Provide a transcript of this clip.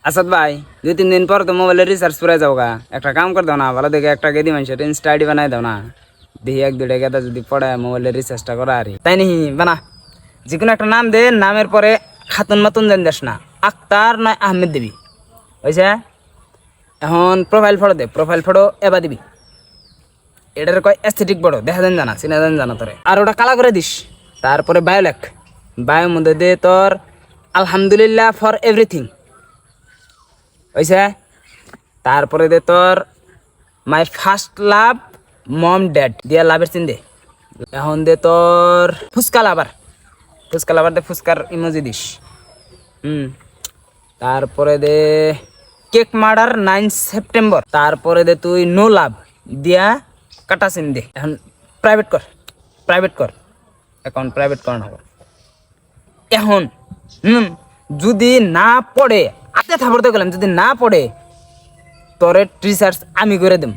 আসাদ ভাই 2-3 দিন পর তো মোবাইলে রিচার্জ পুরাই যাও গা, একটা কাম করে দাও না, ভালো দেখে একটা গেদি মানুষের ইনস্টা আইডি বানাই দাও না, দেখি 1-2টা গেদা যদি পড়ে মোবাইলে রিচার্জটা করা আরি তাই নি বানা। যে কোনো একটা নাম দে, নামের পরে খাতুন মাতুন জান দেস না, আক্তার নয় আহমেদ দিবি হয়েছে। এখন প্রোফাইল ফটো দে, প্রোফাইল ফটো এবার দিবি, এটার কয় এস্থেটিক বড় দেখা দেন জানা, চিনা দেন জানা তোরে, আর ওটা কালা করে দিস। তারপরে বায়ো লেখ, বায়োর মধ্যে দে তোর আলহামদুলিল্লাহ ফর এভরিথিং হয়েছে। তারপরে দে তোর my first love mom dad দিয়া লাভের চিন দে। এখন দে তোর ফুচকা লাভার, ফুচকা লাভার দে, ফুচকার ইমোজি দিস। তারপরে দে কেক মার্ডার 9 সেপ্টেম্বর। তারপরে দে তুই নো লাভ দিয়া কাটা চিন দে। এখন প্রাইভেট কর, প্রাইভেট কর, অ্যাকাউন্ট প্রাইভেট কর না। এখন যদি না পড়ে, আতে থাপড়তে গেলাম, যদি না পড়ে তোরে রিসার্চ আমি করে দেব।